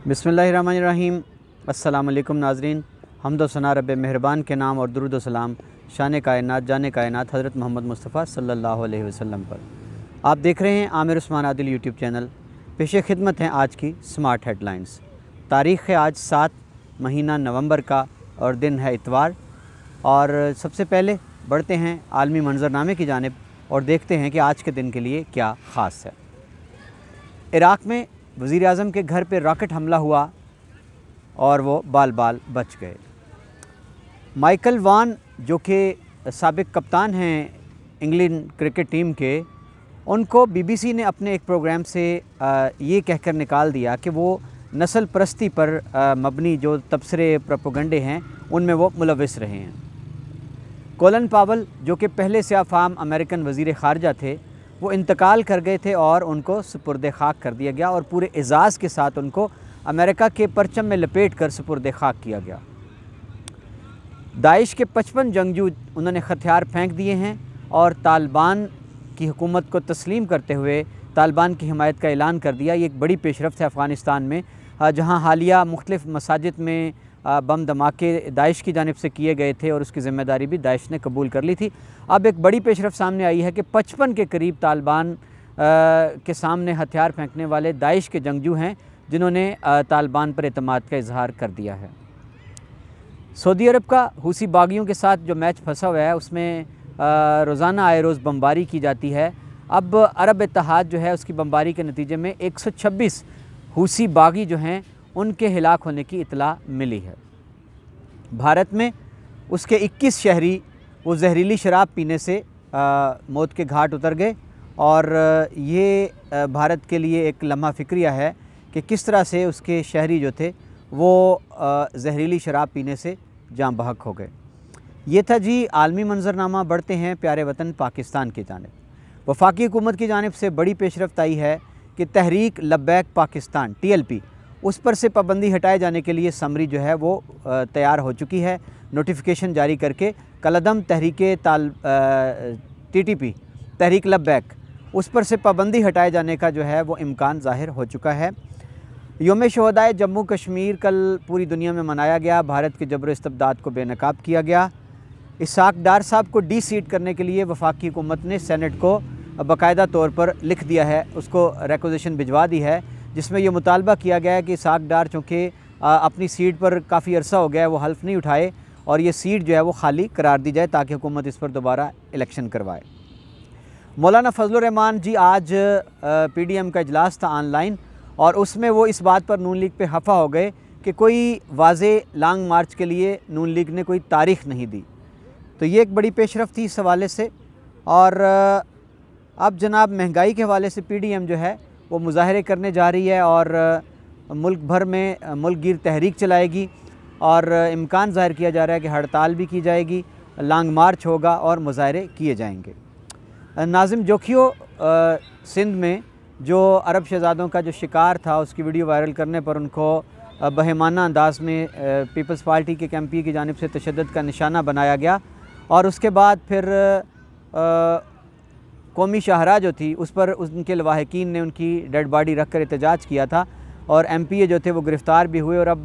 बिस्मिल्लाहिर्रहमानिर्रहीम। अस्सलाम वालेकुम नाज़रीन। हम्द व सना रब मेहरबान के नाम और दुरूद व सलाम शान कायनात जाने कायनात हज़रत मोहम्मद मुस्तफ़ा सल्लल्लाहु अलैहि वसल्लम पर। आप देख रहे हैं आमिर उस्मान आदिल यूट्यूब चैनल। पेशे खिदमत हैं आज की स्मार्ट हेडलाइंस। तारीख़ है आज 7 महीना नवंबर का और दिन है इतवार। और सबसे पहले बढ़ते हैं आलमी मंजरनामे की जानिब और देखते हैं कि आज के दिन के लिए क्या ख़ास है। इराक़ में वज़ीर आज़म के घर पर रॉकेट हमला हुआ और वो बाल बाल बच गए। माइकल वान जो कि साबिक़ कप्तान हैं इंग्लैंड क्रिकेट टीम के, उनको बीबीसी ने अपने एक प्रोग्राम से ये कहकर निकाल दिया कि वो नस्ल परस्ती पर मबनी जो तबसरे प्रोपेगेंडे हैं उनमें वो मुलविस रहे हैं। कोलिन पावल जो कि पहले से अफाम अमेरिकन वज़ीर ख़ारजा थे, वो इंतकाल कर गए थे और उनको सुपुर्द खाक कर दिया गया और पूरे एज़ाज़ के साथ उनको अमेरिका के परचम में लपेट कर सुपुर्द खाक किया गया। दाइश के 55 जंगजू उन्होंने हथियार फेंक दिए हैं और तालिबान की हुकूमत को तस्लीम करते हुए तालिबान की हिमायत का ऐलान कर दिया। ये एक बड़ी पेशरफ्त है अफ़गानिस्तान में, जहाँ हालिया मुख्तलिफ़ मसाजिद में बम धमाके दाइश की जानिब से किए गए थे और उसकी ज़िम्मेदारी भी दाइश ने कबूल कर ली थी। अब एक बड़ी पेशरफ्त सामने आई है कि 55 के करीब तालिबान के सामने हथियार फेंकने वाले दाइश के जंगजू हैं जिन्होंने तालिबान पर एतमाद का इजहार कर दिया है। सऊदी अरब का हूसी बागियों के साथ जो मैच फंसा हुआ है उसमें रोज़ाना आए रोज़ बमबारी की जाती है। अब अरब इत्तेहाद जो है उसकी बमबारी के नतीजे में 126 हूसी बागी जो हैं उनके हिलाक होने की इतला मिली है। भारत में उसके 21 शहरी वो जहरीली शराब पीने से मौत के घाट उतर गए और ये भारत के लिए एक लम्हा फ़िक्रिया है कि किस तरह से उसके शहरी जो थे वो जहरीली शराब पीने से जाँ बहक हो गए। ये था जी आलमी मंजरनामा। बढ़ते हैं प्यारे वतन पाकिस्तान की जानिब। वफाकी हुकूमत की जानिब से बड़ी पेशरफ्त आई है कि तहरीक लब्बैक पाकिस्तान TLP उस पर से पाबंदी हटाए जाने के लिए समरी जो है वो तैयार हो चुकी है। नोटिफिकेशन जारी करके कलदम तहरीके TTP तहरीक लब्बैक उस पर से पाबंदी हटाए जाने का जो है वो इम्कान ज़ाहिर हो चुका है। योम शहदाए जम्मू कश्मीर कल पूरी दुनिया में मनाया गया। भारत के जबर इस्तबदाद को बेनकाब किया गया। इसहाक डार साहब को डी-सीट करने के लिए वफाकी हुकूमत ने सेनेट को बाकायदा तौर पर लिख दिया है, उसको रिक्वेजिशन भिजवा दी है, जिसमें यह मुतालबा किया गया है कि इसहाक डार चूँकि अपनी सीट पर काफ़ी अरसा हो गया है वो हल्फ नहीं उठाए और ये सीट जो है वो खाली करार दी जाए ताकि हुकूमत इस पर दोबारा इलेक्शन करवाए। मौलाना फजलुर रहमान जी आज PDM का इजलास था ऑनलाइन और उसमें वो इस बात पर नून लीग पे खफा हो गए कि कोई वाज़े लॉन्ग मार्च के लिए नून लीग ने कोई तारीख़ नहीं दी। तो ये एक बड़ी पेशरफ्त थी इस हवाले से। और अब जनाब महंगाई के हवाले से PDM जो है वो मुजाहरे करने जा रही है और मुल्क भर में मुल्क गिर तहरीक चलाएगी और इम्कान ज़ाहिर किया जा रहा है कि हड़ताल भी की जाएगी, लॉन्ग मार्च होगा और मुजाहरे किए जाएंगे। नाज़िम जोखियो सिंध में जो अरब शहज़ादों का जो शिकार था उसकी वीडियो वायरल करने पर उनको बहेमाना अंदाज में पीपल्स पार्टी के MP की जानिब से तशद्दुद का निशाना बनाया गया और उसके बाद फिर कौमी शाहरा जो थी उस पर उनके लवाहकीन ने उनकी डेड बॉडी रख कर एहतजाज किया था और MPA जो थे वो गिरफ़्तार भी हुए। और अब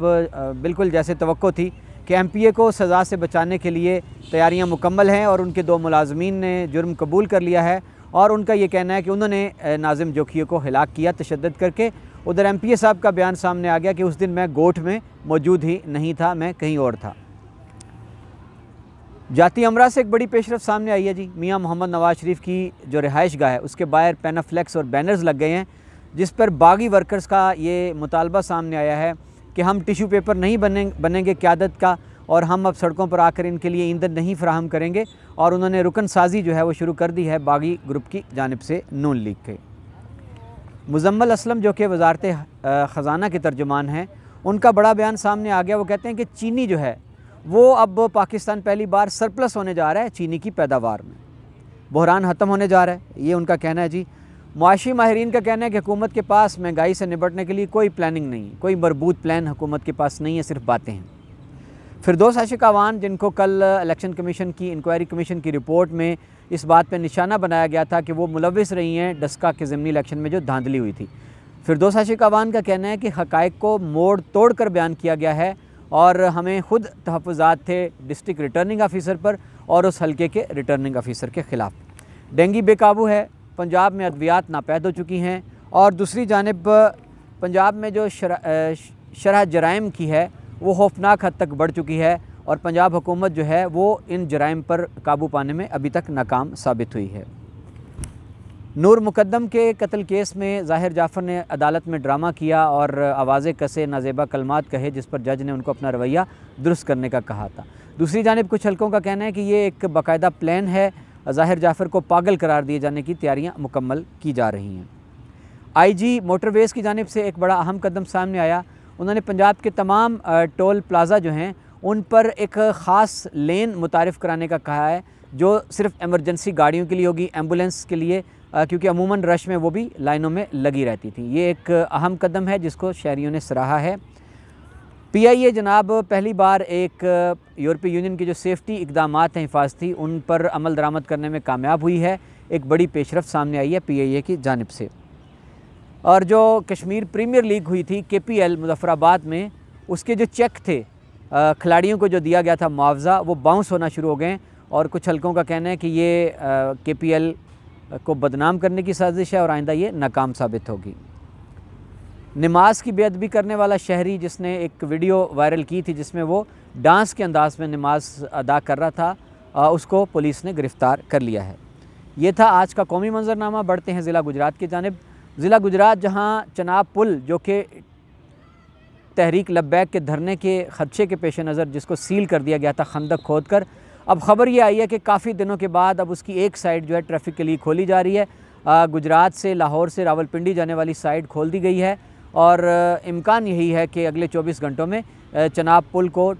बिल्कुल जैसे तवक्को थी कि MPA को सज़ा से बचाने के लिए तैयारियां मुकम्मल हैं और उनके 2 मुलाजमीन ने जुर्म कबूल कर लिया है और उनका ये कहना है कि उन्होंने नाज़िम जोखियो को हिलाक किया तशद्दुद करके। उधर MPA साहब का बयान सामने आ गया कि उस दिन मैं गोठ में मौजूद ही नहीं था, मैं कहीं और था। जाती अमरा से एक बड़ी पेशरफ्त सामने आई है जी। मियाँ मोहम्मद नवाज़ शरीफ की जो रिहाइश गाह है उसके बाहर पैनाफ्लेक्स और बैनर्स लग गए हैं जिस पर बागी वर्कर्स का ये मुतालबा सामने आया है कि हम टिश्यू पेपर नहीं बनेंगे क़यादत का और हम अब सड़कों पर आकर इनके लिए ईंधन नहीं फराहम करेंगे। और उन्होंने रुकन साजी जो है वो शुरू कर दी है बागी ग्रुप की जानिब से नून लीग के। मुजम्मल असलम जो कि वजारत ख़जाना के तर्जुमान हैं, उनका बड़ा बयान सामने आ गया। वो कहते हैं कि चीनी जो है वो अब पाकिस्तान पहली बार सरप्लस होने जा रहा है चीनी की पैदावार में, बहरान ख़त्म होने जा रहा है, ये उनका कहना है जी। मुआशी माहिरीन का कहना है कि हुकूमत के पास महंगाई से निपटने के लिए कोई प्लानिंग नहीं, कोई मरबूत प्लान हुकूमत के पास नहीं है, सिर्फ बातें हैं। फिरदौस आशिक अवान जिनको कल इलेक्शन कमीशन की इंक्वायरी कमीशन की रिपोर्ट में इस बात पर निशाना बनाया गया था कि वो मुलविस रही हैं डस्का के ज़िमनी इलेक्शन में जो धांधली हुई थी, फिरदौस आशिक अवान का कहना है कि हक़ाइक़ को मोड़ तोड़ कर बयान किया गया है और हमें ख़ुद तहफ़्फ़ुज़ात थे डिस्ट्रिक्ट रिटर्निंग ऑफ़िसर पर और उस हल्के के रिटर्निंग ऑफ़िसर के ख़िलाफ़। डेंगू बेकाबू है, पंजाब में अद्वियात नापैद हो चुकी हैं और दूसरी जानिब पंजाब में जो शरह जराइम की है वो खौफनाक हद तक बढ़ चुकी है और पंजाब हुकूमत जो है वो इन जराइम पर काबू पाने में अभी तक नाकाम साबित हुई है। नूर मुकद्दम के कत्ल केस में ज़ाहिर जाफ़र ने अदालत में ड्रामा किया और आवाज़ें कसे नाजेबा कलमात कहे, जिस पर जज ने उनको अपना रवैया दुरुस्त करने का कहा था। दूसरी जानिब कुछ हलकों का कहना है कि ये एक बाकायदा प्लान है, ज़ाहिर जाफ़र को पागल करार दिए जाने की तैयारियां मुकम्मल की जा रही हैं। IG मोटरवेज़ की जानिब से एक बड़ा अहम कदम सामने आया। उन्होंने पंजाब के तमाम टोल प्लाज़ा जो हैं उन पर एक ख़ास लेन मुतारिफ़ कराने का कहा है, जो सिर्फ़ एमरजेंसी गाड़ियों के लिए होगी, एम्बुलेंस के लिए, क्योंकि अमूमन रश में वो भी लाइनों में लगी रहती थी। ये एक अहम कदम है जिसको शहरियों ने सराहा है। PIA जनाब पहली बार एक यूरोपीय यूनियन के जो सेफ्टी इक़दामात हैं हिफाजती, उन पर अमल दरामद करने में कामयाब हुई है। एक बड़ी पेशरफ्त सामने आई है PIA की जानिब से। और जो कश्मीर प्रीमियर लीग हुई थी KPL मुज़फ़्फ़राबाद में, उसके जो चेक थे खिलाड़ियों को जो दिया गया था मुआवजा, वो बाउंस होना शुरू हो गए और कुछ हलकों का कहना है कि ये KPL को बदनाम करने की साजिश है और आइंदा ये नाकाम साबित होगी। नमाज की बेअदबी करने वाला शहरी जिसने एक वीडियो वायरल की थी जिसमें वो डांस के अंदाज में नमाज अदा कर रहा था, उसको पुलिस ने गिरफ़्तार कर लिया है। ये था आज का कौमी मंजरनामा। बढ़ते हैं ज़िला गुजरात की जानिब। ज़िला गुजरात जहाँ चनाब पुल, जो कि तहरीक लब्बैक के धरने के खदशे के पेश नज़र जिसको सील कर दिया गया था खंदक खोद कर, अब ख़बर ये आई है कि काफ़ी दिनों के बाद अब उसकी एक साइड जो है ट्रैफिक के लिए खोली जा रही है। गुजरात से लाहौर से रावलपिंडी जाने वाली साइड खोल दी गई है और इम्कान यही है कि अगले 24 घंटों में चनाब पुल को